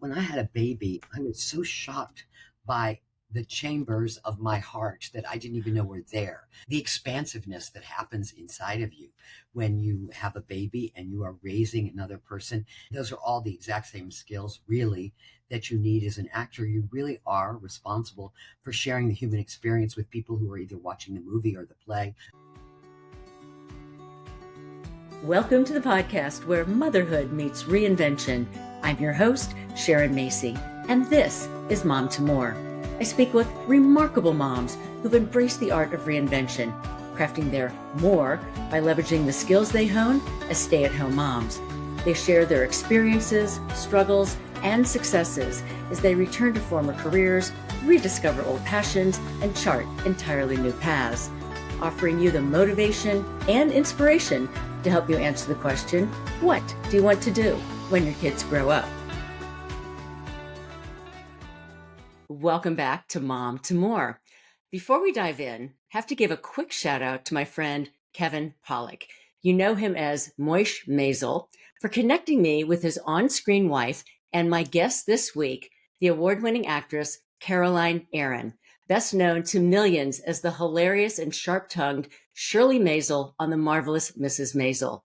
When I had a baby, I was so shocked by the chambers of my heart that I didn't even know were there. The expansiveness that happens inside of you when you have a baby and you are raising another person. Those are all the exact same skills, really, that you need as an actor. You really are responsible for sharing the human experience with people who are either watching the movie or the play. Welcome to the podcast where motherhood meets reinvention. I'm your host, Sharon Macey, and this is Mom to More. I speak with remarkable moms who've embraced the art of reinvention, crafting their more by leveraging the skills they hone as stay-at-home moms. They share their experiences, struggles, and successes as they return to former careers, rediscover old passions, and chart entirely new paths, offering you the motivation and inspiration to help you answer the question, what do you want to do when your kids grow up? Welcome back to Mom to More. Before we dive in, I have to give a quick shout out to my friend, Kevin Pollak. You know him as Shirley Maisel, for connecting me with his on-screen wife and my guest this week, the award-winning actress, Caroline Aaron, best known to millions as the hilarious and sharp-tongued Shirley Maisel on The Marvelous Mrs. Maisel.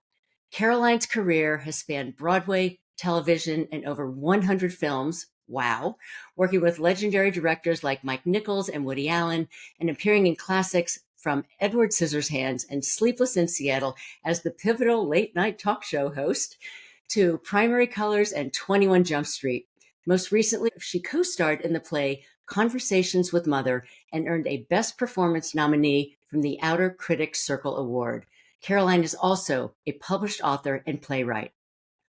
Caroline's career has spanned Broadway, television, and over 100 films. Wow. Working with legendary directors like Mike Nichols and Woody Allen, and appearing in classics from Edward Scissorhands and Sleepless in Seattle as the pivotal late-night talk show host, to Primary Colors and 21 Jump Street. Most recently, she co-starred in the play Conversations with Mother and earned a Best Performance nominee from the Outer Critics Circle Award. Caroline is also a published author and playwright.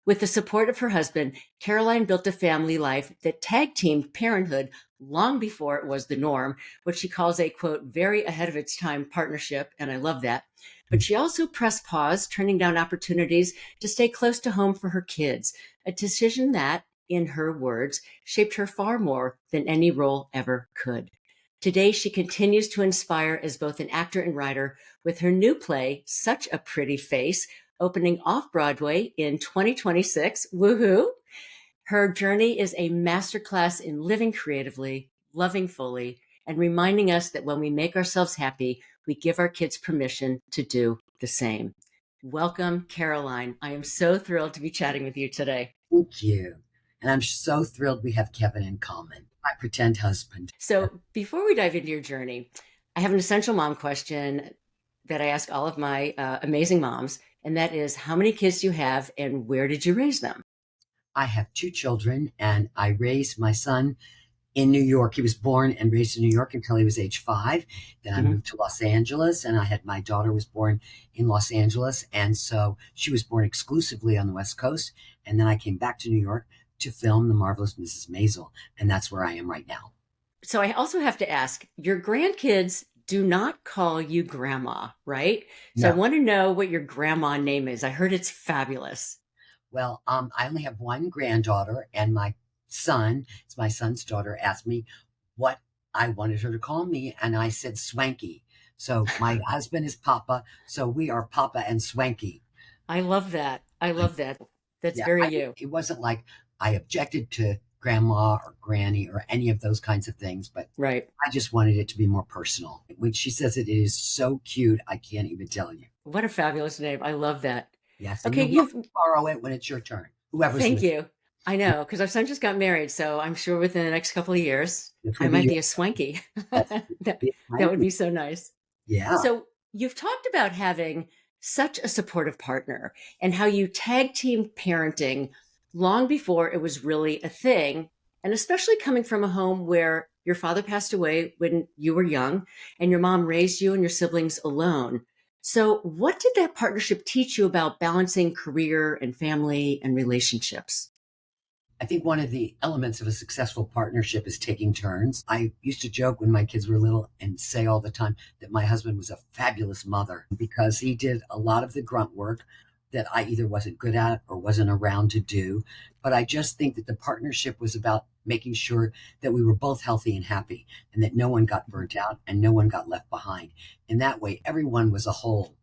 With the support of her husband, Caroline built a family life that tag-teamed parenthood long before it was the norm, what she calls a, quote, very ahead of its time partnership, and I love that. But she also pressed pause, turning down opportunities to stay close to home for her kids, a decision that, in her words, shaped her far more than any role ever could. Today, she continues to inspire as both an actor and writer with her new play, Such a Pretty Face, opening off-Broadway in 2026. Woohoo! Her journey is a masterclass in living creatively, loving fully, and reminding us that when we make ourselves happy, we give our kids permission to do the same. Welcome, Caroline. I am so thrilled to be chatting with you today. Thank you. And I'm so thrilled we have Kevin in common, my pretend husband. So before we dive into your journey, I have an essential mom question that I ask all of my amazing moms, and that is, how many kids do you have and where did you raise them? I have 2 children, and I raised my son in New York. He was born and raised in New York until he was age 5. Then I moved to Los Angeles, and I had my daughter was born in Los Angeles. And so she was born exclusively on the West Coast. And then I came back to New York to film The Marvelous Mrs. Maisel. And that's where I am right now. So I also have to ask, your grandkids do not call you grandma, right? So No. I want to know what your grandma name is. I heard it's fabulous. Well, I only have one granddaughter, and my son's daughter, asked me what I wanted her to call me, and I said Swanky. So my husband is Papa, so we are Papa and Swanky. I love that. I love that. That's very you. It wasn't like I objected to grandma or granny or any of those kinds of things, but right. I just wanted it to be more personal. When she says it is so cute, I can't even tell you. What a fabulous name. I love that. Yes. Okay, you've borrow it when it's your turn. Whoever's Thank listening. you. I know, because our son just got married, so I'm sure within the next couple of years, I might be a Swanky. that would be so nice. Yeah. So you've talked about having such a supportive partner and how you tag team parenting long before it was really a thing. And especially coming from a home where your father passed away when you were young and your mom raised you and your siblings alone. So what did that partnership teach you about balancing career and family and relationships? I think one of the elements of a successful partnership is taking turns. I used to joke when my kids were little and say all the time that my husband was a fabulous mother because he did a lot of the grunt work that I either wasn't good at or wasn't around to do. But I just think that the partnership was about making sure that we were both healthy and happy and that no one got burnt out and no one got left behind. And that way, everyone was a whole.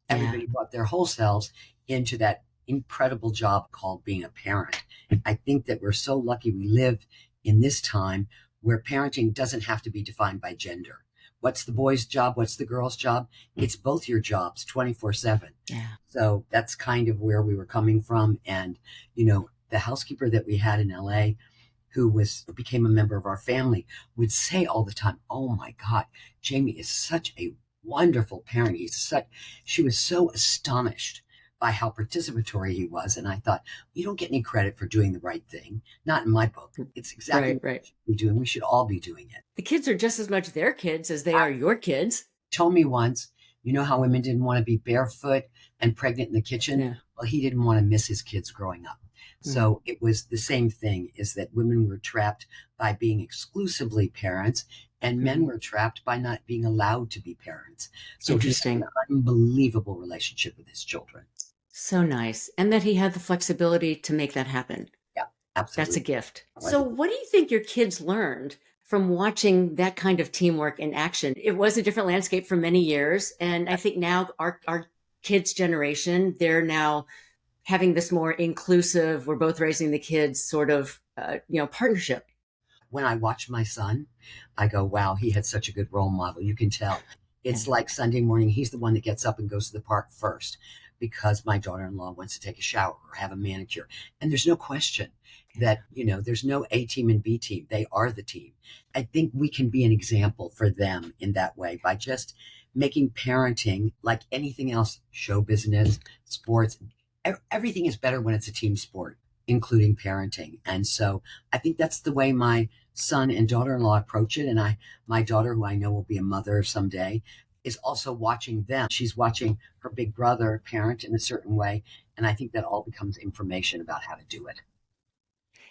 Everybody brought their whole selves into that incredible job called being a parent. I think that we're so lucky we live in this time where parenting doesn't have to be defined by gender. What's the boy's job? What's the girl's job? It's both your jobs 24/7. Yeah. So that's kind of where we were coming from. And, the housekeeper that we had in LA who became a member of our family would say all the time, "Oh my God, Jamie is such a wonderful parent. She was so astonished by how participatory he was." And I thought, you don't get any credit for doing the right thing. Not in my book. It's exactly what we should be doing. We should all be doing it. The kids are just as much their kids as they are your kids. Told me once, you know how women didn't want to be barefoot and pregnant in the kitchen? Yeah. Well, he didn't want to miss his kids growing up. So it was the same thing, is that women were trapped by being exclusively parents and men were trapped by not being allowed to be parents. So he had an unbelievable relationship with his children. So nice. And that he had the flexibility to make that happen. Yeah, absolutely. That's a gift. So what do you think your kids learned from watching that kind of teamwork in action? It was a different landscape for many years. And I think now our kids' generation, they're now having this more inclusive, we're both raising the kids sort of, partnership. When I watch my son, I go, wow, he had such a good role model. You can tell. It's like Sunday morning, he's the one that gets up and goes to the park first because my daughter-in-law wants to take a shower or have a manicure. And there's no question that, there's no A team and B team. They are the team. I think we can be an example for them in that way by just making parenting like anything else, show business, sports. Everything is better when it's a team sport, including parenting. And so I think that's the way my son and daughter-in-law approach it. And my daughter, who I know will be a mother someday, is also watching them. She's watching her big brother parent in a certain way. And I think that all becomes information about how to do it.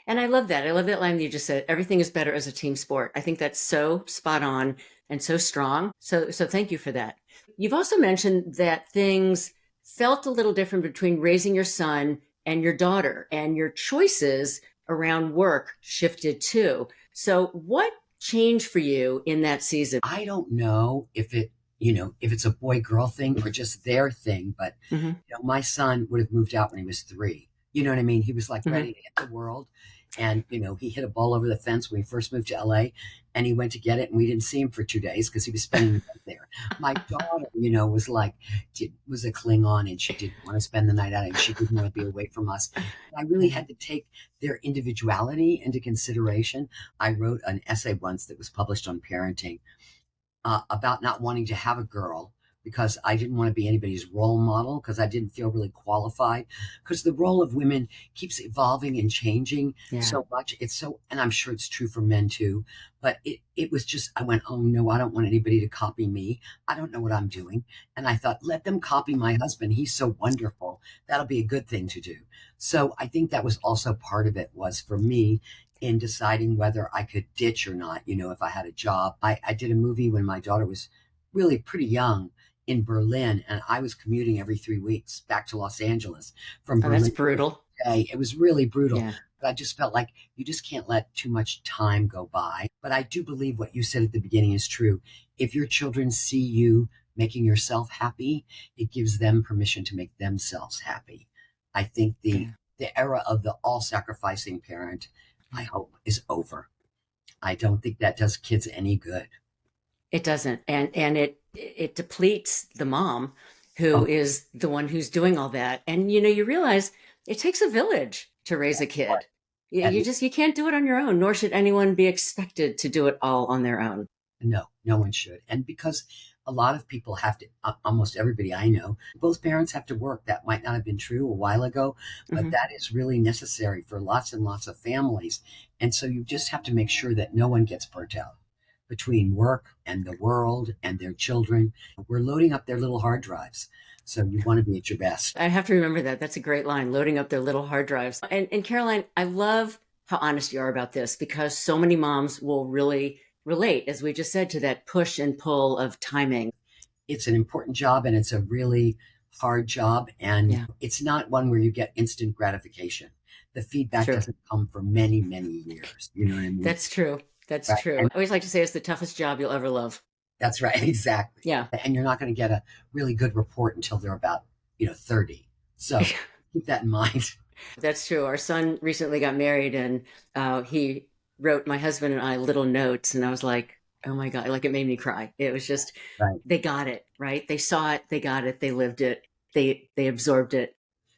And I love that. I love that line you just said, everything is better as a team sport. I think that's so spot on and so strong. So thank you for that. You've also mentioned that things felt a little different between raising your son and your daughter, and your choices around work shifted too. So what changed for you in that season? I don't know if it's a boy-girl thing or just their thing, but my son would have moved out when he was 3. You know what I mean? He was like ready to hit the world. And, he hit a ball over the fence when he first moved to LA, and he went to get it, and we didn't see him for 2 days because he was spending the night there. My daughter, was a Klingon, and she didn't want to spend the night out, and she didn't want to be away from us. And I really had to take their individuality into consideration. I wrote an essay once that was published on parenting about not wanting to have a girl because I didn't want to be anybody's role model, because I didn't feel really qualified, because the role of women keeps evolving and changing so much. And I'm sure it's true for men too, but it was just, I went, oh no, I don't want anybody to copy me. I don't know what I'm doing. And I thought, let them copy my husband. He's so wonderful. That'll be a good thing to do. So I think that was also part of it, was for me in deciding whether I could ditch or not, if I had a job. I did a movie when my daughter was really pretty young in Berlin, and I was commuting every 3 weeks back to Los Angeles from Berlin. That's brutal. It was really brutal. Yeah. But I just felt like you just can't let too much time go by. But I do believe what you said at the beginning is true. If your children see you making yourself happy, it gives them permission to make themselves happy. I think the era of the all-sacrificing parent, I hope, is over. I don't think that does kids any good. It doesn't. And it depletes the mom who is the one who's doing all that. And, you realize it takes a village to raise a kid. You can't do it on your own, nor should anyone be expected to do it all on their own. No one should. And because a lot of people have to, almost everybody I know, both parents have to work. That might not have been true a while ago, but that is really necessary for lots and lots of families. And so you just have to make sure that no one gets burnt out between work and the world and their children. We're loading up their little hard drives. So you want to be at your best. I have to remember that. That's a great line, loading up their little hard drives. And Caroline, I love how honest you are about this, because so many moms will really relate, as we just said, to that push and pull of timing. It's an important job, and it's a really hard job. And it's not one where you get instant gratification. The feedback doesn't come for many, many years. You know what I mean? That's true. That's true. I always like to say it's the toughest job you'll ever love. That's right. Exactly. Yeah. And you're not going to get a really good report until they're about, 30. So Keep that in mind. That's true. Our son recently got married, and he wrote my husband and I little notes, and I was like, "Oh my God!" Like it made me cry. It was just Right. they got it right. They saw it. They got it. They lived it. They absorbed it.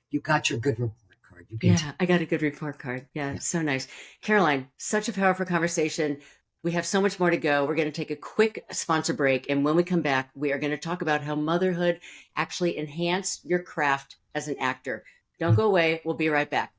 You got your good report card. You can. Yeah, I got a good report card. Yeah, Yeah. so nice. Caroline, such a powerful conversation. We have so much more to go. We're going to take a quick sponsor break. And when we come back, we are going to talk about how motherhood actually enhanced your craft as an actor. Don't go away. We'll be right back.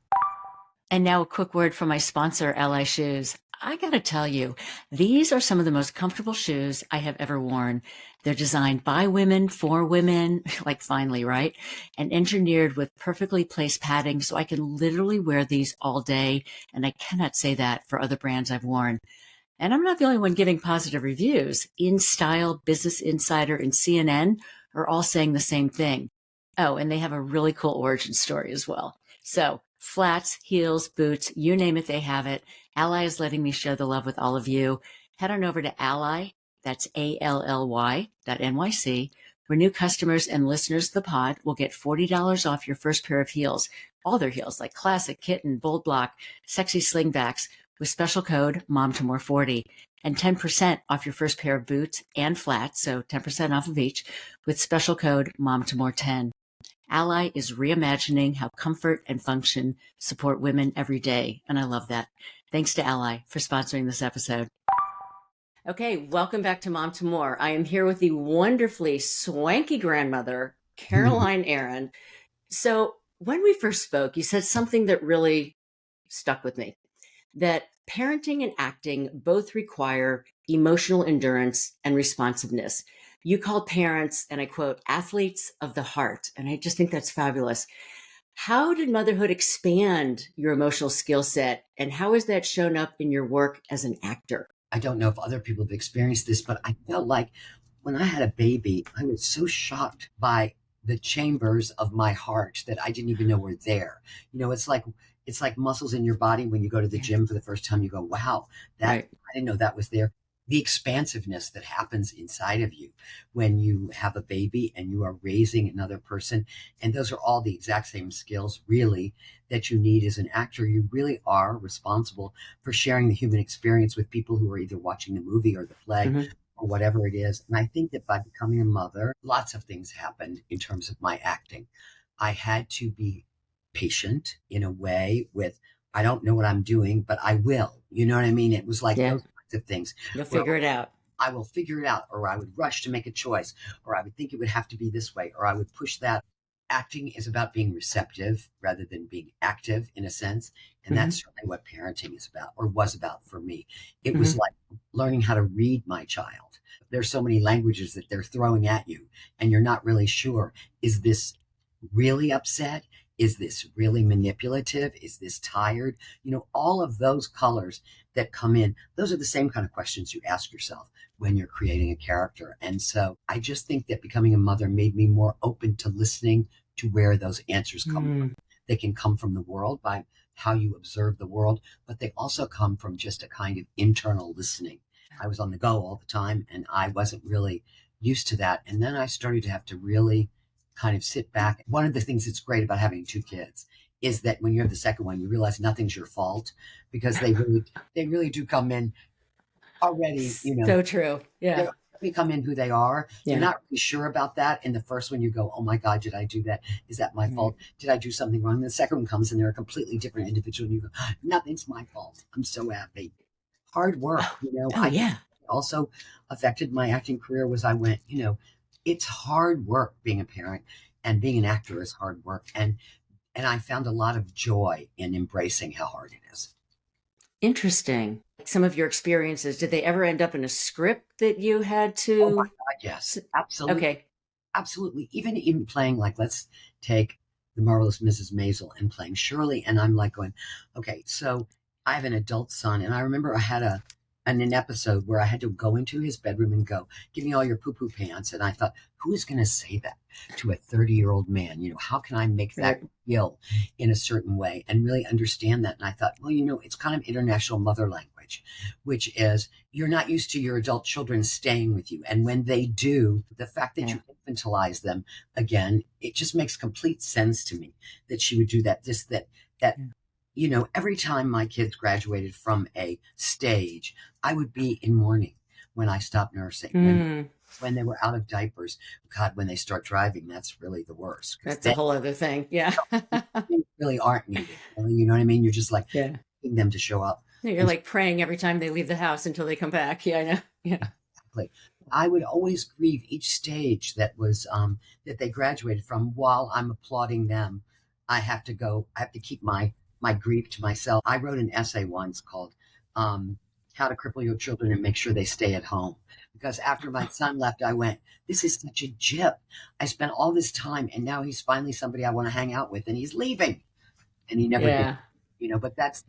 And now a quick word from my sponsor, Ally Shoes. I gotta tell you, these are some of the most comfortable shoes I have ever worn. They're designed by women for women, like finally, right? And engineered with perfectly placed padding, so I can literally wear these all day. And I cannot say that for other brands I've worn. And I'm not the only one giving positive reviews. InStyle, Business Insider, and CNN are all saying the same thing. Oh, and they have a really cool origin story as well. So flats, heels, boots, you name it, they have it. Ally is letting me share the love with all of you. Head on over to Ally, that's ALLY.NYC, where new customers and listeners of the pod will get $40 off your first pair of heels. All their heels, like Classic, Kitten, Bold Block, Sexy Slingbacks, with special code MOMTOMORE40, and 10% off your first pair of boots and flats, so 10% off of each, with special code MOMTOMORE10. Ally is reimagining how comfort and function support women every day, and I love that. Thanks to Ally for sponsoring this episode. Okay, welcome back to Mom to More. I am here with the wonderfully swanky grandmother, Caroline Aaron. So when we first spoke, you said something that really stuck with me, that parenting and acting both require emotional endurance and responsiveness. You called parents, and I quote, athletes of the heart. And I just think that's fabulous. How did motherhood expand your emotional skill set? And how has that shown up in your work as an actor? I don't know if other people have experienced this, but I felt like when I had a baby, I was so shocked by the chambers of my heart that I didn't even know were there. It's like muscles in your body when you go to the gym for the first time. You go, wow, that Right. I didn't know that was there. The expansiveness that happens inside of you when you have a baby and you are raising another person. And those are all the exact same skills, really, that you need as an actor. You really are responsible for sharing the human experience with people who are either watching the movie or the play. Mhm. Or whatever it is. And I think that by becoming a mother, lots of things happened in terms of my acting. I had to be patient in a way with, I don't know what I'm doing, but I will. You know what I mean? It was like Yeah, those kinds of things you'll where figure it out. I will figure it out, or I would rush to make a choice, or I would think it would have to be this way, or I would push that. Acting is about being receptive rather than being active in a sense. And that's certainly what parenting is about, or was about for me. It was like learning how to read my child. There's so many languages that they're throwing at you, and you're not really sure, is this really upset? Is this really manipulative? Is this tired? All of those colors that come in, those are the same kind of questions you ask yourself when you're creating a character. And so I just think that becoming a mother made me more open to listening to where those answers come from. They can come from the world by how you observe the world, but they also come from just a kind of internal listening. I was on the go all the time, and I wasn't really used to that. And then I started to have to really kind of sit back. One of the things that's great about having two kids is that when you have the second one, you realize nothing's your fault, because they really do come in already, So true. Yeah. they come in who they are. Yeah. You're not really sure about that. In the first one, you go, oh my God, did I do that? Is that my fault? Did I do something wrong? And the second one comes and they're a completely different individual. And you go, nothing's my fault. I'm so happy. Hard work, I yeah. also affected my acting career was I went, it's hard work being a parent, and being an actor is hard work. And I found a lot of joy in embracing how hard it is. Interesting. Some of your experiences, did they ever end up in a script that you had to? Oh my God, yes, absolutely. Okay. Absolutely. Even playing, like, let's take The Marvelous Mrs. Maisel and playing Shirley. And I'm like going, okay, so I have an adult son. And I remember I had a an episode where I had to go into his bedroom and go, "Give me all your poo-poo pants." And I thought, who is going to say that to a 30-year-old man? How can I make that Right. feel in a certain way and really understand that? And I thought, well, it's kind of international mother language, which is you're not used to your adult children staying with you. And when they do, the fact that Yeah. you infantilize them again, it just makes complete sense to me that she would do that. Just that every time my kids graduated from a stage, I would be in mourning when I stopped nursing, Mm, when they were out of diapers. God, when they start driving, that's really the worst because that's a then whole other thing. Yeah. they really aren't needed. You know what I mean? You're just like Yeah. getting them to show up. You're And like praying every time they leave the house until they come back. Yeah, I know. Yeah. exactly. I would always grieve each stage that they graduated from while I'm applauding them. I have to keep my grief to myself. I wrote an essay once called How to Cripple Your Children and Make Sure They Stay at Home. Because after my son left, I went, this is such a jip. I spent all this time and now he's finally somebody I want to hang out with and he's leaving. And he never did. Yeah. But that's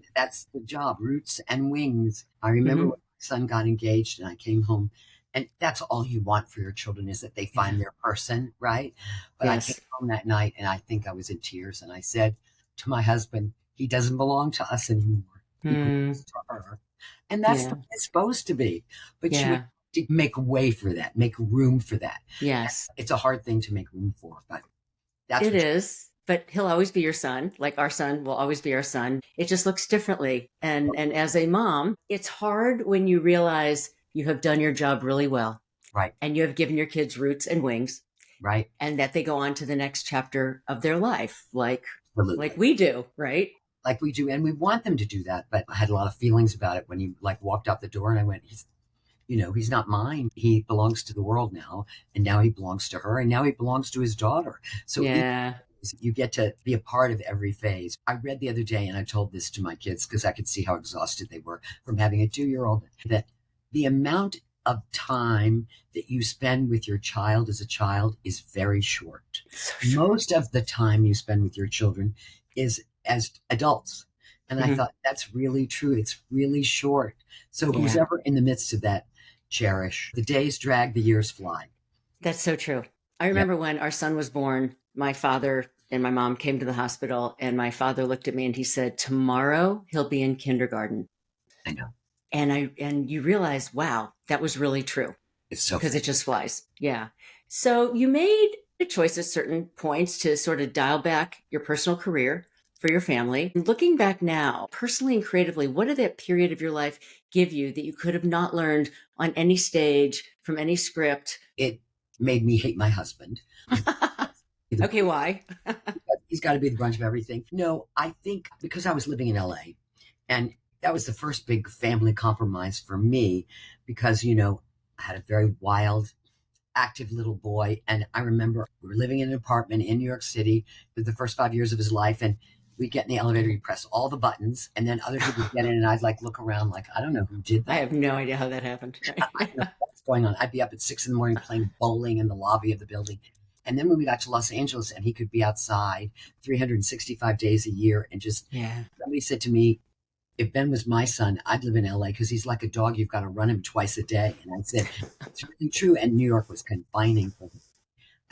the job, roots and wings. I remember Hmm. when my son got engaged and I came home, and that's all you want for your children is that they Yeah. find their person, right? But I came Yes. home that night and I think I was in tears and I said to my husband, he doesn't belong to us anymore. He Mm, belongs to her. And that's the yeah. way it's supposed to be. But you would Yeah. have to make way for that, make room for that. Yes. It's a hard thing to make room for, but that's It what is, but he'll always be your son. Like our son will always be our son. It just looks differently. And as a mom, it's hard when you realize you have done your job really well right, and you have given your kids roots and wings right, and that they go on to the next chapter of their life like absolutely. we do, right? Like we do, and we want them to do that. But I had a lot of feelings about it when he like walked out the door, and I went, he's not mine. He belongs to the world now, and now he belongs to her, and now he belongs to his daughter. So Yeah. you get to be a part of every phase. I read the other day, and I told this to my kids because I could see how exhausted they were from having a 2-year-old, that the amount of time that you spend with your child as a child is very short. So sure. Most of the time you spend with your children is as adults. And I Mhm. thought that's really true. It's really short. So who's Yeah. ever in the midst of that, cherish. The days drag, the years fly. That's so true. I Yeah, remember when our son was born, my father and my mom came to the hospital, and my father looked at me and he said, "Tomorrow he'll be in kindergarten." I know. And you realize, wow, that was really true It's so because it fast. just flies. Yeah. So you made a choice at certain points to sort of dial back your personal career for your family. Looking back now, personally and creatively, what did that period of your life give you that you could have not learned on any stage from any script? It made me hate my husband. Okay, why? He's got to be the brunt of everything. No, I think because I was living in LA and that was the first big family compromise for me because, I had a very wild, active little boy. And I remember we were living in an apartment in New York City for the first 5 years of his life. And we'd get in the elevator, he'd press all the buttons, and then other people would get in, and I'd like look around like, I don't know who did I that. have no idea how that happened. I don't know what's going on. I'd be up at 6 in the morning playing bowling in the lobby of the building. And then when we got to Los Angeles and he could be outside 365 days a year and just Yeah. somebody said to me, if Ben was my son, I'd live in LA because he's like a dog. You've got to run him twice a day. And I said, it's really true. And New York was confining for him.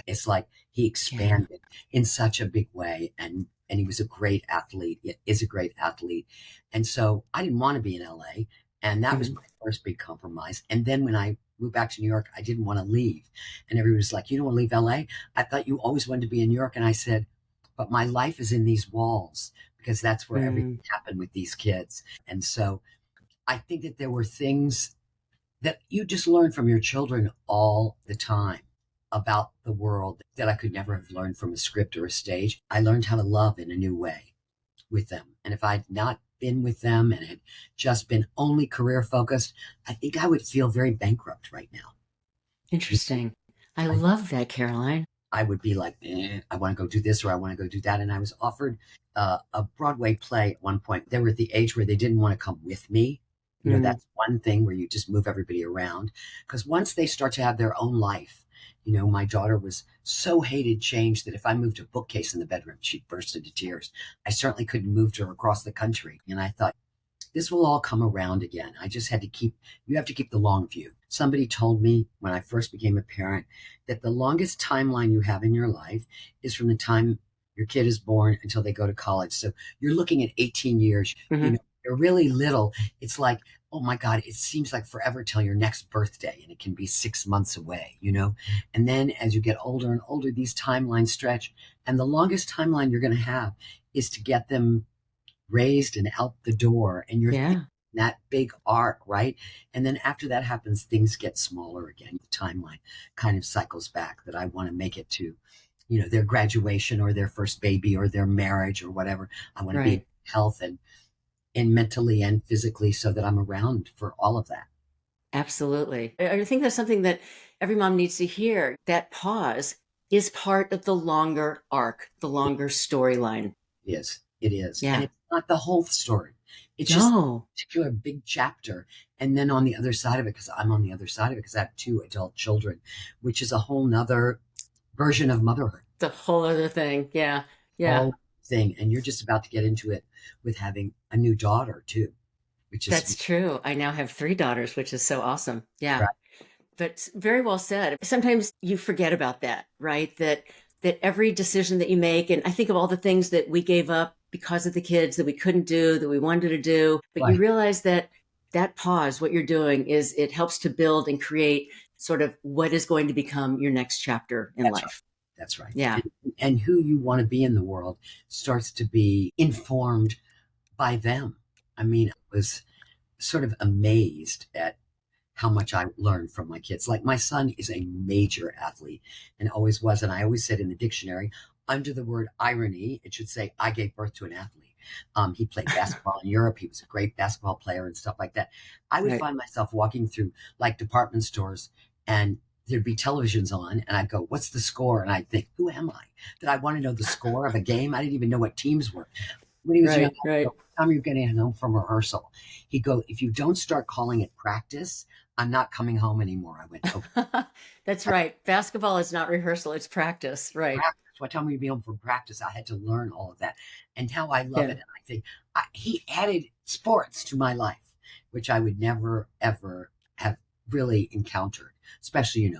It's like he Yeah. expanded in such a big way. And he was a great athlete. He is a great athlete. And so I didn't want to be in LA. And that was Mhm. my first big compromise. And then when I moved back to New York, I didn't want to leave. And everybody was like, you don't want to leave LA? I thought you always wanted to be in New York. And I said, but my life is in these walls because that's where everything Mm. happened with these kids. And so I think that there were things that you just learn from your children all the time about the world that I could never have learned from a script or a stage. I learned how to love in a new way with them. And if I'd not been with them and had just been only career focused, I think I would feel very bankrupt right now. Interesting. I I, love that, Caroline. I would be like, I want to go do this or I want to go do that. And I was offered a Broadway play at one point. They were at the age where they didn't want to come with me. Mm. That's one thing where you just move everybody around. Because once they start to have their own life, my daughter was so hated change that if I moved a bookcase in the bedroom, she'd burst into tears. I certainly couldn't move her across the country. And I thought, this will all come around again. I just had to you have to keep the long view. Somebody told me when I first became a parent that the longest timeline you have in your life is from the time your kid is born until they go to college. So you're looking at 18 years. Mm-hmm. You're really little. It's like, oh my God, it seems like forever till your next birthday, and it can be 6 months away. And then as you get older and older, these timelines stretch. And the longest timeline you're going to have is to get them raised and out the door. And you're thinking Yeah. that big arc, right? And then after that happens, things get smaller again. The timeline kind of cycles back that I want to make it to, their graduation or their first baby or their marriage or whatever. I want to be in Right. health and mentally and physically so that I'm around for all of that. Absolutely. I think that's something that every mom needs to hear. That pause is part of the longer arc, the longer storyline. It is. It is. And Yeah. it's not the whole story. It's just a No, particular big chapter. And then on the other side of it, because I'm on the other side of it, because I have 2 adult children, which is a whole nother version of motherhood. it's a whole other thing. Yeah. Yeah. Whole thing. And you're just about to get into it with having a new daughter too, which is That's true. I now have 3 daughters, which is so awesome. Yeah. right. But very well said. Sometimes you forget about that, right? That every decision that you make, and I think of all the things that we gave up because of the kids that we couldn't do, that we wanted to do, but you Right. realize that that pause, what you're doing is it helps to build and create sort of what is going to become your next chapter in That's right. life. That's right. Yeah. And who you want to be in the world starts to be informed by them. I mean, I was sort of amazed at how much I learned from my kids. Like my son is a major athlete and always was. And I always said in the dictionary, under the word irony, it should say, I gave birth to an athlete. He played basketball in Europe. He was a great basketball player and stuff like that. I would Right. find myself walking through like department stores and there'd be televisions on and I'd go, what's the score? And I'd think, who am I? That I want to know the score of a game? I didn't even know what teams were. When he was young, Right. Right. what time are you getting home from rehearsal? He'd go, if you don't start calling it practice, I'm not coming home anymore. I went, okay, That's right. Basketball is not rehearsal, it's practice. Right. practice. What time will you be home from practice? I had to learn all of that. And now I love Yeah. it. And I think he added sports to my life, which I would never, ever have really encountered, especially,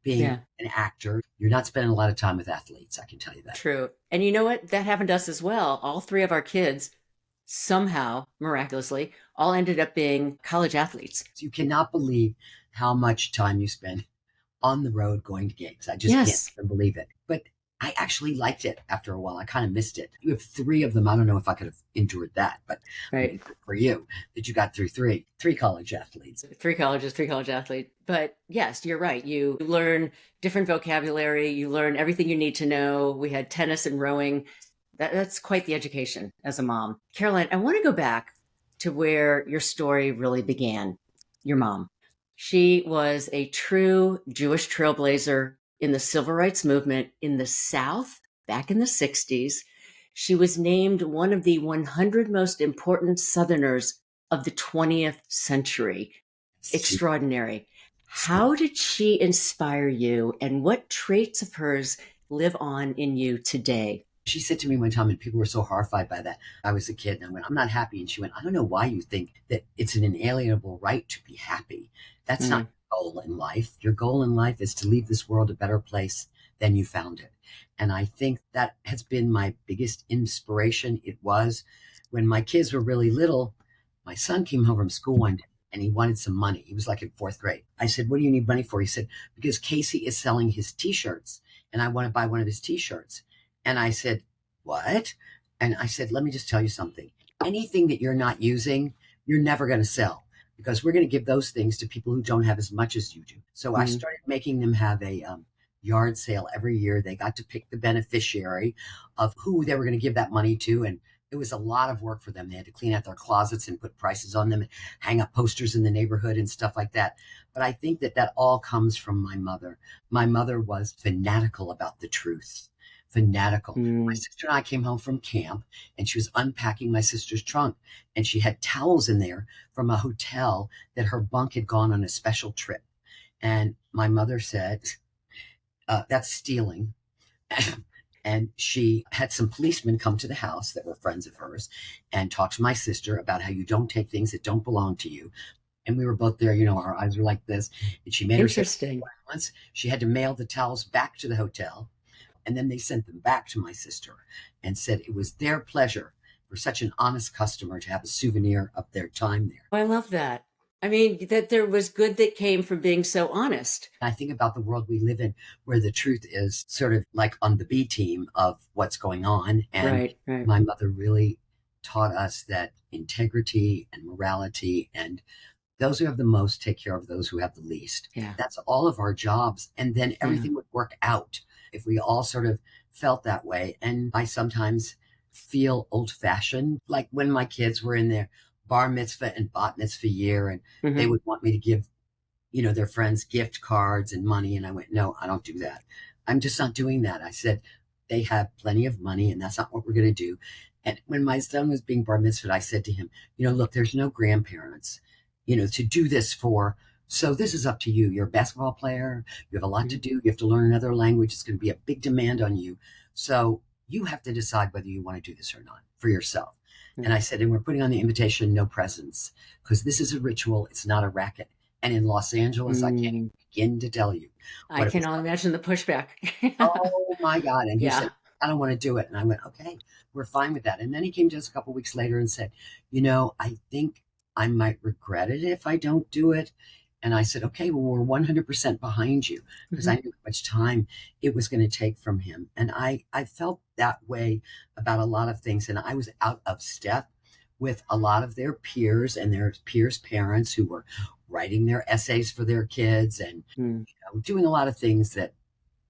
being Yeah. an actor. You're not spending a lot of time with athletes. I can tell you that. True. And you know what? That happened to us as well. All 3 of our kids somehow, miraculously, all ended up being college athletes. So you cannot believe how much time you spend on the road going to gigs. I just can't Yes. even believe it. But I actually liked it after a while. I kind of missed it. You have 3 of them. I don't know if I could have endured that, but Right. good for you that you got through three college athletes. 3 college athletes. But yes, you're right. You learn different vocabulary. You learn everything you need to know. We had tennis and rowing. That's quite the education as a mom. Caroline, I want to go back to where your story really began. Your mom. She was a true Jewish trailblazer in the civil rights movement in the South back in the 60s. She was named one of the 100 most important Southerners of the 20th century. Extraordinary. How did she inspire you, and what traits of hers live on in you today? She said to me one time, and people were so horrified by that. I was a kid, and I went, I'm not happy. And she went, I don't know why you think that it's an inalienable right to be happy. That's not your goal in life. Your goal in life is to leave this world a better place than you found it. And I think that has been my biggest inspiration. It was when my kids were really little. My son came home from school one day and he wanted some money. He was like in 4th grade. I said, what do you need money for? He said, because Casey is selling his t-shirts and I want to buy one of his t-shirts. And I said, what? And I said, let me just tell you something. Anything that you're not using, you're never going to sell because we're going to give those things to people who don't have as much as you do. So I started making them have a yard sale every year. They got to pick the beneficiary of who they were going to give that money to. And it was a lot of work for them. They had to clean out their closets and put prices on them and hang up posters in the neighborhood and stuff like that. But I think that all comes from my mother. My mother was fanatical about the truth. Fanatical. My sister and I came home from camp and she was unpacking my sister's trunk and she had towels in there from a hotel that her bunk had gone on a special trip. And my mother said, that's stealing. And she had some policemen come to the house that were friends of hers and talk to my sister about how you don't take things that don't belong to you. And we were both there, our eyes were like this. And she made her say Interesting. once she had to mail the towels back to the hotel. And then they sent them back to my sister and said it was their pleasure for such an honest customer to have a souvenir of their time there. Oh, I love that. I mean, that there was good that came from being so honest. I think about the world we live in where the truth is sort of like on the B team of what's going on. And Right. my mother really taught us that integrity and morality and those who have the most take care of those who have the least. Yeah. That's all of our jobs. And then everything would work out if we all sort of felt that way. And I sometimes feel old fashioned, like when my kids were in their bar mitzvah and bat mitzvah year, and they would want me to give, their friends gift cards and money. And I went, no, I don't do that. I'm just not doing that. I said, they have plenty of money and that's not what we're going to do. And when my son was being bar mitzvah, I said to him, look, there's no grandparents, to do this for. So this is up to you. You're a basketball player. You have a lot to do. You have to learn another language. It's going to be a big demand on you. So you have to decide whether you want to do this or not for yourself. And I said, and we're putting on the invitation, no presents, because this is a ritual. It's not a racket. And in Los Angeles, I can't even begin to tell you. I can only imagine the pushback. Oh my God. And he Yeah. said, I don't want to do it. And I went, okay, we're fine with that. And then he came to us a couple of weeks later and said, I think I might regret it if I don't do it. And I said, okay, well, we're 100% behind you, because I knew how much time it was going to take from him. And I felt that way about a lot of things. And I was out of step with a lot of their peers and their peers' parents who were writing their essays for their kids and doing a lot of things that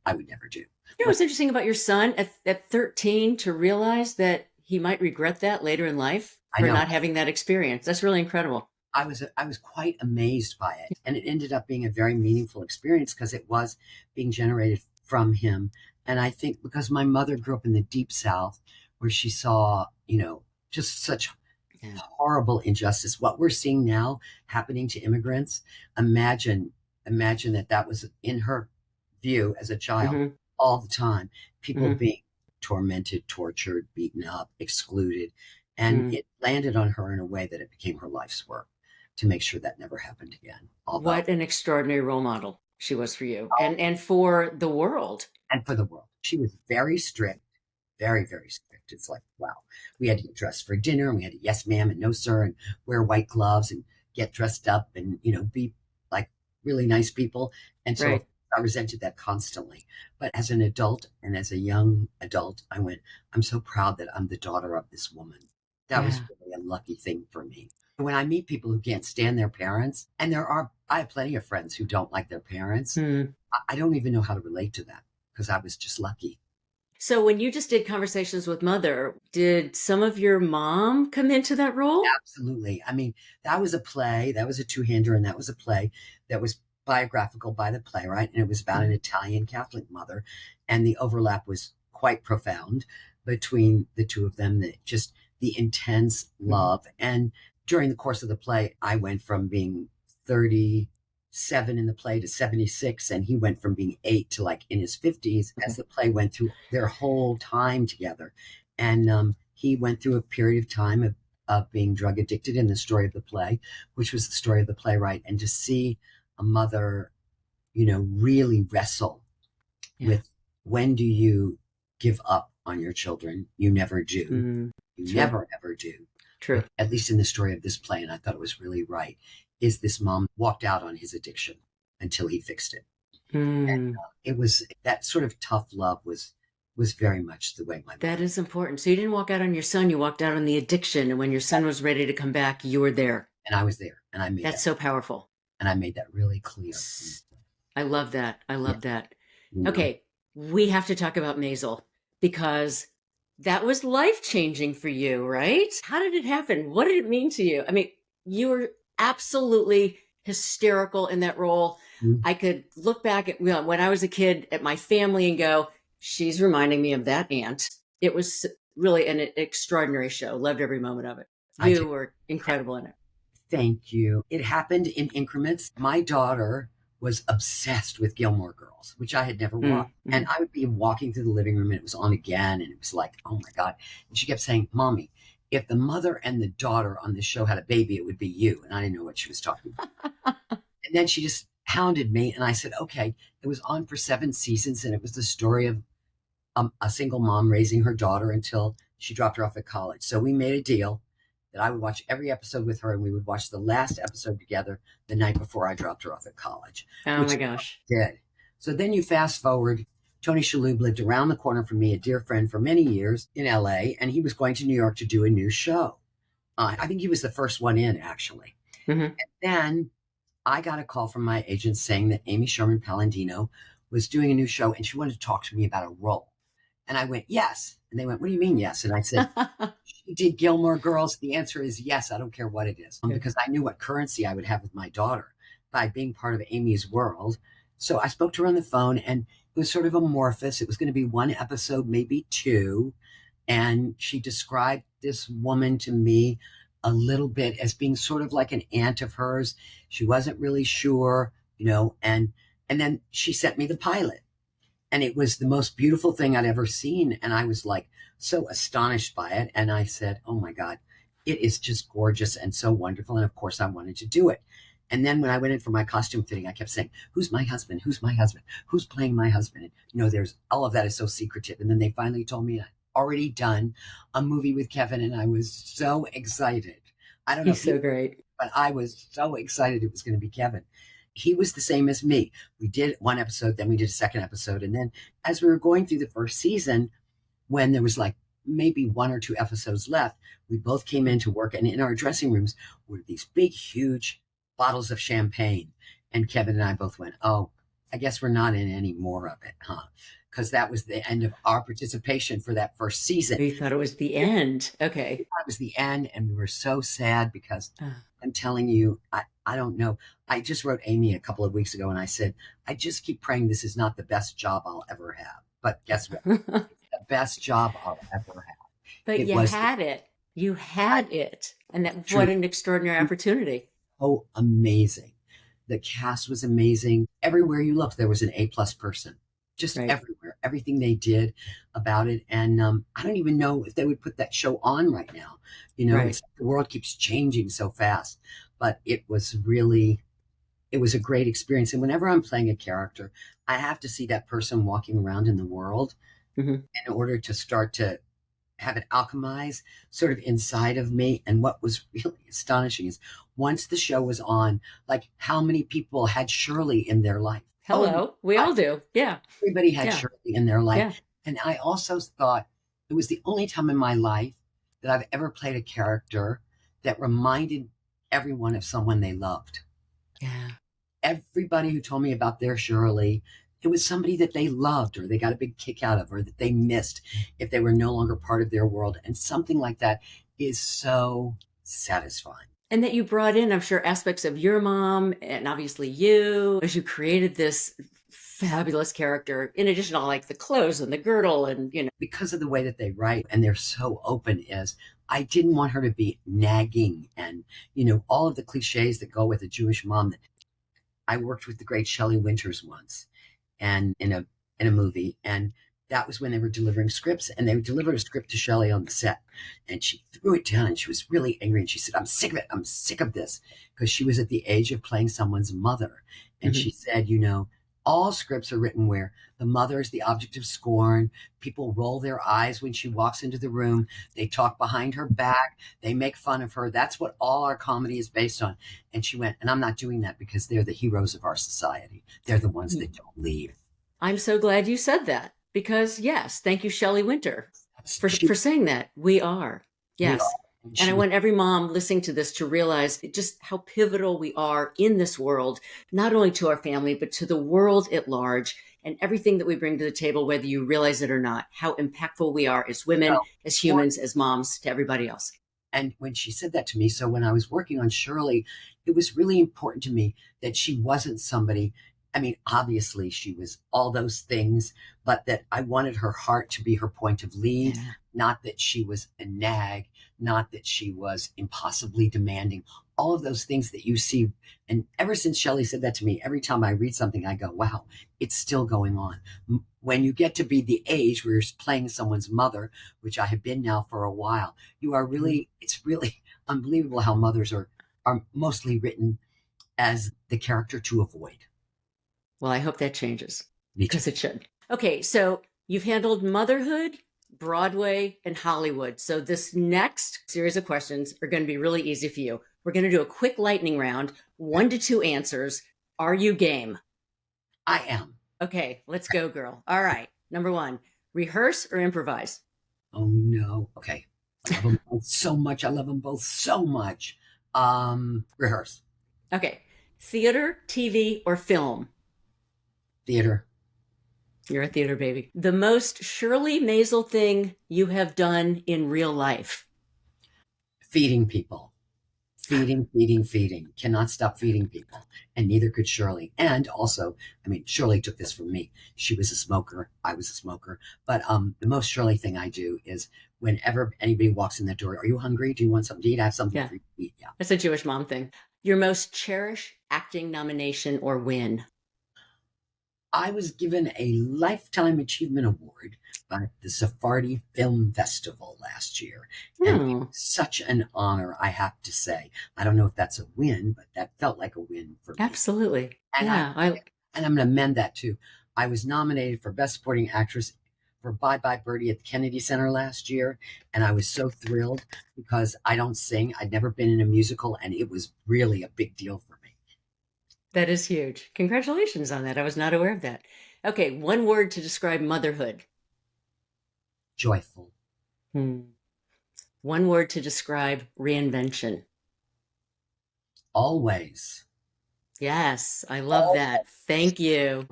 I would never do. You know what's interesting about your son at 13 to realize that he might regret that later in life for not having that experience? That's really incredible. I was quite amazed by it. And it ended up being a very meaningful experience because it was being generated from him. And I think because my mother grew up in the Deep South where she saw, just such horrible injustice. What we're seeing now happening to immigrants, imagine that was in her view as a child all the time. People being tormented, tortured, beaten up, excluded. And it landed on her in a way that it became her life's work to make sure that never happened again. What an extraordinary role model she was for you and for the world. And for the world. She was very strict, very, very strict. It's like, wow. We had to get dressed for dinner and we had to yes, ma'am, and no, sir, and wear white gloves and get dressed up and, be like really nice people. And so I resented that constantly. But as an adult and as a young adult, I went, I'm so proud that I'm the daughter of this woman. That was really a lucky thing for me. When I meet people who can't stand their parents, and I have plenty of friends who don't like their parents, I don't even know how to relate to that because I was just lucky. So when you just did Conversations with Mother, did some of your mom come into that role? Absolutely. I mean, that was a play, that was a two-hander, and that was a play that was biographical by the playwright, and it was about an Italian Catholic mother, and the overlap was quite profound between the two of them, just the intense love. And during the course of the play, I went from being 37 in the play to 76, and he went from being 8 to like in his 50s as the play went through their whole time together. And he went through a period of time of being drug addicted in the story of the play, which was the story of the playwright. And to see a mother, really wrestle with when do you give up on your children? You never do. You never, ever do. True. At least in the story of this play, and I thought it was really right, is this mom walked out on his addiction until he fixed it. And it was that sort of tough love was very much the way my mom. That is important. So you didn't walk out on your son, you walked out on the addiction. And when your son was ready to come back, you were there. And I was there. And I made That's so powerful. And I made that really clear. I love that. I love that. Okay. We have to talk about Maisel because that was life-changing for you, right? How did it happen? What did it mean to you? I mean, you were absolutely hysterical in that role. I could look back at when I was a kid at my family and go, she's reminding me of that aunt. It was really an extraordinary show. Loved every moment of it. You were incredible in it. Thank you. It happened in increments. My daughter was obsessed with Gilmore Girls, which I had never watched. Mm-hmm. And I would be walking through the living room and it was on again. And it was like, oh my God. And she kept saying, Mommy, if the mother and the daughter on this show had a baby, it would be you. And I didn't know what she was talking about. And then she just hounded me. And I said, okay. It was on for 7 seasons. And it was the story of a single mom raising her daughter until she dropped her off at college. So we made a deal that I would watch every episode with her, and we would watch the last episode together the night before I dropped her off at college. Oh my gosh. I did. So then you fast forward. Tony Shalhoub lived around the corner from me, a dear friend for many years in LA, and he was going to New York to do a new show. I think he was the first one in, actually. Mm-hmm. And then I got a call from my agent saying that Amy Sherman Palladino was doing a new show and she wanted to talk to me about a role. And I went, yes. And they went, what do you mean, yes? And I said, she did Gilmore Girls. The answer is yes. I don't care what it is. Because I knew what currency I would have with my daughter by being part of Amy's world. So I spoke to her on the phone and it was sort of amorphous. It was going to be 1 episode, maybe 2. And she described this woman to me a little bit as being sort of like an aunt of hers. She wasn't really sure, and then she sent me the pilot. And it was the most beautiful thing I'd ever seen. And I was like so astonished by it. And I said, oh my God, it is just gorgeous and so wonderful. And of course I wanted to do it. And then when I went in for my costume fitting, I kept saying, who's my husband? Who's my husband? Who's playing my husband? And, there's all of that is so secretive. And then they finally told me I'd already done a movie with Kevin. And I was so excited. I don't know. He's so great. But I was so excited it was going to be Kevin. He was the same as me. We did 1 episode, then we did a 2nd episode. And then as we were going through the first season, when there was like maybe 1 or 2 episodes left, we both came in to work. And in our dressing rooms were these big, huge bottles of champagne. And Kevin and I both went, oh, I guess we're not in any more of it, huh? Because that was the end of our participation for that first season. We thought it was the end. Okay. It was the end. And we were so sad because I'm telling you, I don't know. I just wrote Amy a couple of weeks ago and I said, I just keep praying this is not the best job I'll ever have. But guess what? It's the best job I'll ever have. But you had it. You had it. And what an extraordinary opportunity. Oh, amazing. The cast was amazing. Everywhere you looked, there was an A+ person. Just everywhere, everything they did about it. And I don't even know if they would put that show on right now. The world keeps changing so fast, but it was a great experience. And whenever I'm playing a character, I have to see that person walking around in the world in order to start to have it alchemize sort of inside of me. And what was really astonishing is once the show was on, like how many people had Shirley in their life. Hello. We all do. Yeah. Everybody had Shirley in their life. Yeah. And I also thought it was the only time in my life that I've ever played a character that reminded everyone of someone they loved. Yeah. Everybody who told me about their Shirley, it was somebody that they loved or they got a big kick out of or that they missed if they were no longer part of their world. And something like that is so satisfying. And that you brought in, I'm sure, aspects of your mom and obviously you as you created this fabulous character, in addition to like the clothes and the girdle and, Because of the way that they write and they're so open is I didn't want her to be nagging and, all of the cliches that go with a Jewish mom. I worked with the great Shelley Winters once and in a movie. And that was when they were delivering scripts and they delivered a script to Shelley on the set and she threw it down and she was really angry. And she said, I'm sick of it. I'm sick of this because she was at the age of playing someone's mother. And she said, all scripts are written where the mother is the object of scorn. People roll their eyes when she walks into the room. They talk behind her back. They make fun of her. That's what all our comedy is based on. And she went, and I'm not doing that because they're the heroes of our society. They're the ones that don't leave. I'm so glad you said that. Because yes, thank you, Shelley Winter, for saying that. We are. Yes. And I want every mom listening to this to realize just how pivotal we are in this world, not only to our family, but to the world at large and everything that we bring to the table, whether you realize it or not, how impactful we are as women, as humans, as moms, to everybody else. And when she said that to me, so when I was working on Shirley, it was really important to me that she wasn't somebody. I mean, obviously she was all those things, but that I wanted her heart to be her point of lead, not that she was a nag, not that she was impossibly demanding. all of those things that you see. And ever since Shelley said that to me, every time I read something, I go, wow, it's still going on. When you get to be the age where you're playing someone's mother, which I have been now for a while, you are really, it's really unbelievable how mothers are mostly written as the character to avoid. Well, I hope that changes Me too. because it should. Okay, so you've handled motherhood, Broadway, and Hollywood. So this next series of questions are going to be really easy for you. We're going to do a quick lightning round, 1 to 2 answers. Are you game? I am. Okay, let's go, girl. All right. Number 1, rehearse or improvise? Oh no. Okay. I love them both so much. I love them both so much. Rehearse. Okay. Theater, TV, or film? Theater. You're a theater baby. The most Shirley Maisel thing you have done in real life? Feeding people. Feeding. Cannot stop feeding people. And neither could Shirley. And also, I mean, Shirley took this from me. She was a smoker. I was a smoker. But the most Shirley thing I do is whenever anybody walks in the door, are you hungry? Do you want something to eat? I have something for you to eat. Yeah. That's a Jewish mom thing. Your most cherished acting nomination or win? I was given a Lifetime Achievement Award by the Sephardi Film Festival last year. And it was such an honor, I have to say. I don't know if that's a win, but that felt like a win for me. Absolutely. And yeah. And I'm going to amend that too. I was nominated for Best Supporting Actress for Bye Bye Birdie at the Kennedy Center last year. And I was so thrilled because I don't sing. I'd never been in a musical, and it was really a big deal for me. That is huge. Congratulations on that. I was not aware of that. Okay, 1 word to describe motherhood. Joyful. 1 word to describe reinvention. Always. Yes, I love that. Thank you.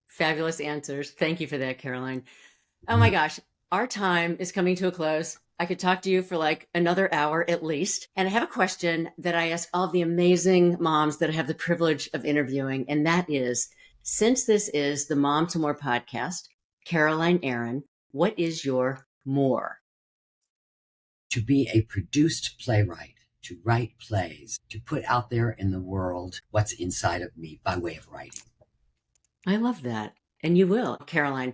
Fabulous answers. Thank you for that, Caroline. Oh my gosh, our time is coming to a close. I could talk to you for like another hour at least. And I have a question that I ask all of the amazing moms that I have the privilege of interviewing. And that is, since this is the Mom to More podcast, Caroline Aaron, what is your more? To be a produced playwright, to write plays, to put out there in the world what's inside of me by way of writing. I love that. And you will, Caroline.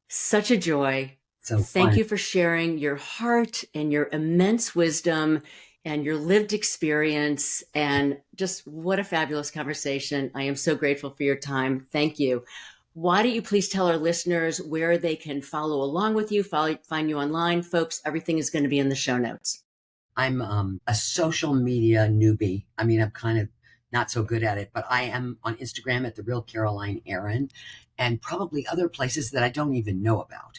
Such a joy. So thank you for sharing your heart and your immense wisdom and your lived experience. And just what a fabulous conversation. I am so grateful for your time. Thank you. Why don't you please tell our listeners where they can follow along with you, find you online? Folks, everything is going to be in the show notes. I'm a social media newbie. I mean, I'm kind of not so good at it, but I am on Instagram at The Real Caroline Aaron, and probably other places that I don't even know about.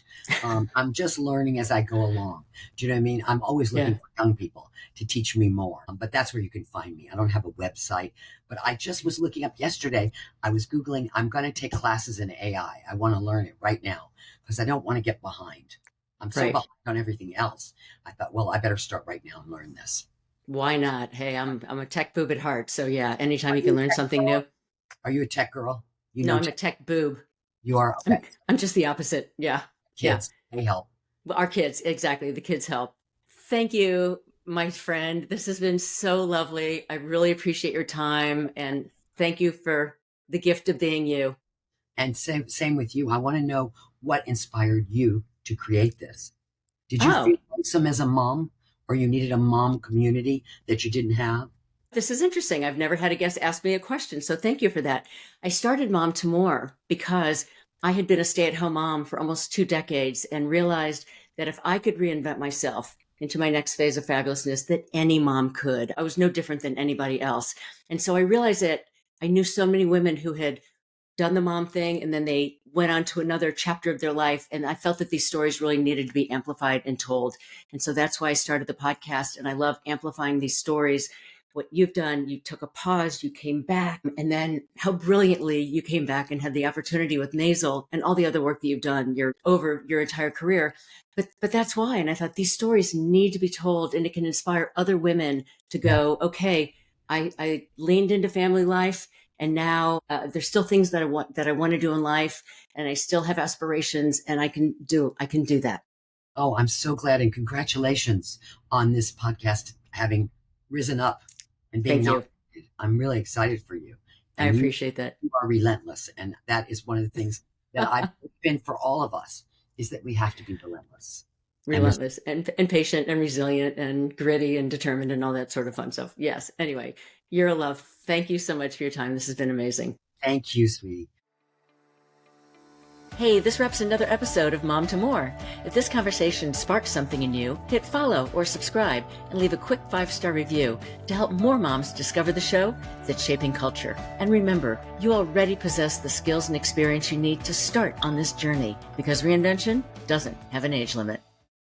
I'm just learning as I go along. Do you know what I mean? I'm always looking for young people to teach me more, but that's where you can find me. I don't have a website, but I just was looking up yesterday. I was Googling, I'm going to take classes in AI. I want to learn it right now because I don't want to get behind. I'm so behind on everything else. I thought, well, I better start right now and learn this. Why not? Hey, I'm a tech boob at heart. So yeah, anytime you can learn something new. Are you a tech girl? No, I'm a tech boob. You are? Okay. I'm just the opposite. Yeah. Kids, they help. Our kids, exactly. The kids help. Thank you, my friend. This has been so lovely. I really appreciate your time. And thank you for the gift of being you. And same with you. I want to know what inspired you to create this. Did you feel lonesome as a mom, or you needed a mom community that you didn't have? This is interesting. I've never had a guest ask me a question, so thank you for that. I started Mom to More because I had been a stay-at-home mom for almost 2 decades and realized that if I could reinvent myself into my next phase of fabulousness, that any mom could. I was no different than anybody else. And so I realized that I knew so many women who had done the mom thing and then they went on to another chapter of their life. And I felt that these stories really needed to be amplified and told. And so that's why I started the podcast. And I love amplifying these stories. What you've done, you took a pause, you came back, and then how brilliantly you came back and had the opportunity with Maisel and all the other work that you've done over your entire career. But that's why. And I thought these stories need to be told, and it can inspire other women to go, okay, I leaned into family life, and now there's still things that I want to do in life, and I still have aspirations, and I can do that. Oh, I'm so glad, and congratulations on this podcast having risen up and being Thank you. nominated. I'm really excited for you. I And appreciate that. you are relentless. And that is one of the things that I've been for all of us, is that we have to be relentless. Relentless and patient and resilient and gritty and determined and all that sort of fun stuff. Yes. Anyway, you're a love. Thank you so much for your time. This has been amazing. Thank you, sweetie. Hey, this wraps another episode of Mom to More. If this conversation sparks something in you, hit follow or subscribe and leave a quick 5-star review to help more moms discover the show that's shaping culture. And remember, you already possess the skills and experience you need to start on this journey, because reinvention doesn't have an age limit.